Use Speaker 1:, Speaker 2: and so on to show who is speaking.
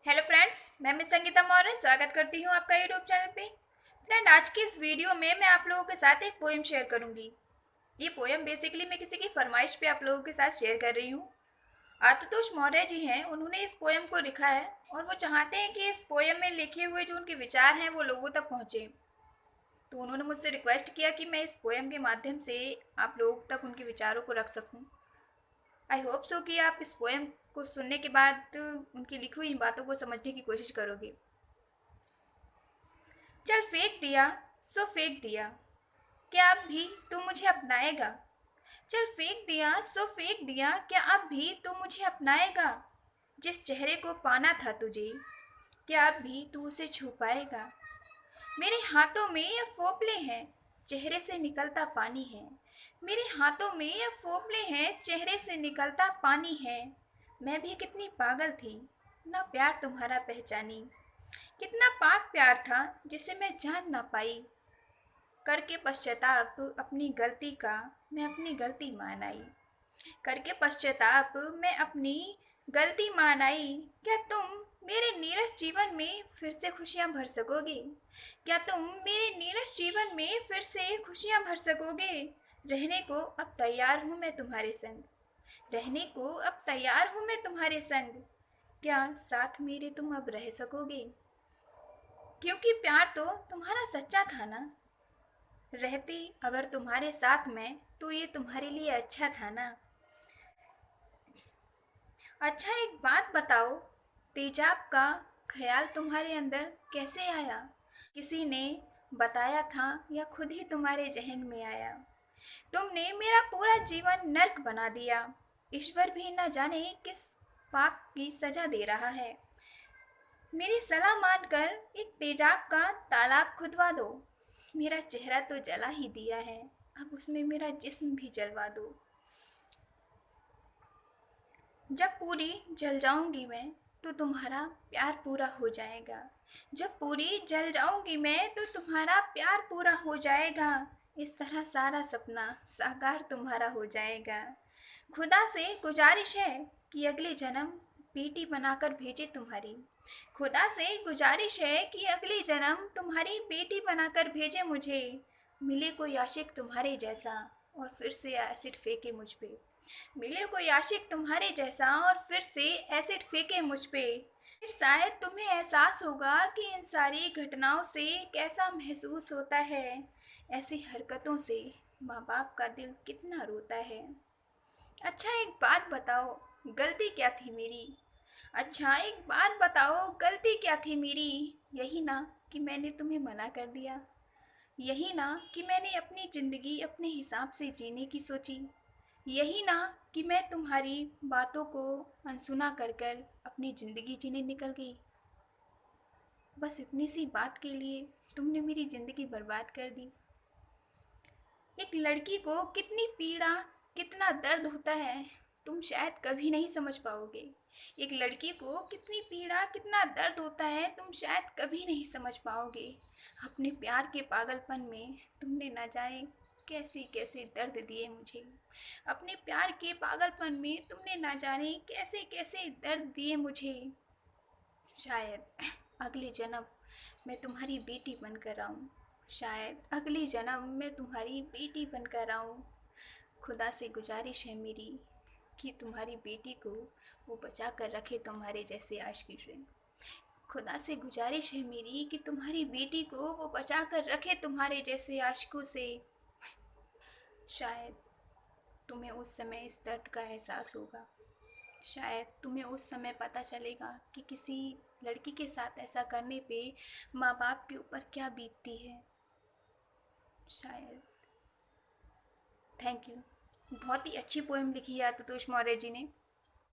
Speaker 1: Hello friends, मैं miss Sangeeta Maurya स्वागत करती हूँ आपका यूट्यूब चैनल पे। फ्रेंड, आज की इस वीडियो में मैं आप लोगों के साथ एक पोएम शेयर करूँगी। ये पोएम बेसिकली मैं किसी की फरमाइश पे आप लोगों के साथ शेयर कर रही हूँ। आशुतोष मौर्य जी हैं, उन्होंने इस पोएम को लिखा है और वो चाहते हैं कि इस पोएम में लिखे हुए जो उनके विचार हैं वो लोगों तक पहुँचे। तो उन्होंने मुझसे रिक्वेस्ट किया कि मैं इस पोएम के माध्यम से आप लोगों तक उनके विचारों को रख सकूँ। आई होप सो कि आप इस पोएम को सुनने के बाद उनकी लिखी हुई बातों को समझने की कोशिश करोगे। चल फेंक दिया सो फेंक दिया, क्या अब भी तू मुझे अपनाएगा? चल फेंक दिया सो फेंक दिया, क्या अब भी तू मुझे अपनाएगा? जिस चेहरे को पाना था तुझे, क्या अब भी तू उसे छू पाएगा? मेरे हाथों में ये फोपले हैं, चेहरे से निकलता पानी है। मेरे हाथों में ये फोपले हैं, चेहरे से निकलता पानी है। मैं भी कितनी पागल थी, ना प्यार तुम्हारा पहचानी। कितना पाक प्यार था जिसे मैं जान ना पाई। करके पश्चाताप अपनी गलती का मैं अपनी गलती मान आई। करके पश्चाताप मैं अपनी गलती मान आई। क्या तुम मेरे नीरस जीवन में फिर से खुशियां भर सकोगे? क्या तुम मेरे नीरस जीवन में फिर से खुशियां भर सकोगे? रहने को अब तैयार हूँ मैं तुम्हारे संग। रहने को अब तैयार हूँ मैं तुम्हारे संग। क्या साथ मेरे तुम अब रह सकोगे? क्योंकि प्यार तो तुम्हारा सच्चा था ना। रहती अगर तुम्हारे साथ में तो ये तुम्हारे लिए अच्छा था ना। अच्छा एक बात बताओ, तेजाब का ख्याल तुम्हारे अंदर कैसे आया? किसी ने बताया था या खुद ही तुम्हारे जहन में आया? तुमने मेरा पूरा जीवन नर्क बना दिया। ईश्वर भी न जाने किस पाप की सजा दे रहा है। मेरी सलाह मानकर एक तेजाब का तालाब खुदवा दो। मेरा चेहरा तो जला ही दिया है, अब उसमें मेरा जिस्म भी जलवा दो। जब पूरी जल जाऊंगी मैं तो तुम्हारा प्यार पूरा हो जाएगा। जब पूरी जल जाऊंगी मैं तो तुम्हारा प्यार पूरा हो जाएगा। इस तरह सारा सपना साकार तुम्हारा हो जाएगा। खुदा से गुजारिश है कि अगले जन्म बेटी बनाकर भेजे तुम्हारी। खुदा से गुजारिश है कि अगले जन्म तुम्हारी बेटी बनाकर भेजे मुझे। मिले कोई आशिक तुम्हारे जैसा और फिर से एसिड फेंके मुझ पे। मिले कोई आशिक तुम्हारे जैसा और फिर से एसिड फेंके मुझ पे। फिर शायद तुम्हें एहसास होगा कि इन सारी घटनाओं से कैसा महसूस होता है। ऐसी हरकतों से माँ बाप का दिल कितना रोता है। अच्छा एक बात बताओ, गलती क्या थी मेरी? अच्छा एक बात बताओ, गलती क्या थी मेरी? यही ना कि मैंने तुम्हें मना कर दिया। यही ना कि मैंने अपनी ज़िंदगी अपने हिसाब से जीने की सोची। यही ना कि मैं तुम्हारी बातों को अनसुना कर कर अपनी ज़िंदगी जीने निकल गई। बस इतनी सी बात के लिए तुमने मेरी ज़िंदगी बर्बाद कर दी। एक लड़की को कितनी पीड़ा, कितना दर्द होता है, तुम शायद कभी नहीं समझ पाओगे। एक लड़की को कितनी पीड़ा, कितना दर्द होता है, तुम शायद कभी नहीं समझ पाओगे। अपने प्यार के पागलपन में तुमने ना जाने कैसे कैसे दर्द दिए मुझे। अपने प्यार के पागलपन में तुमने ना जाने कैसे कैसे दर्द दिए मुझे। शायद अगले जन्म मैं तुम्हारी बेटी बनकर आऊँ। शायद अगले जन्म मैं तुम्हारी बेटी बनकर आऊँ। खुदा से गुजारिश है मेरी कि तुम्हारी बेटी को वो बचा कर रखे तुम्हारे जैसे आशिकी से। खुदा से गुजारिश है मेरी कि तुम्हारी बेटी को वो बचा कर रखे तुम्हारे जैसे आशिकों से। शायद तुम्हें उस समय इस दर्द का एहसास होगा। शायद तुम्हें उस समय पता चलेगा कि किसी लड़की के साथ ऐसा करने पे माँ बाप के ऊपर क्या बीतती है। शायद। Thank you. बहुत ही अच्छी पोएम लिखी है आशुतोष मौर्य जी ने।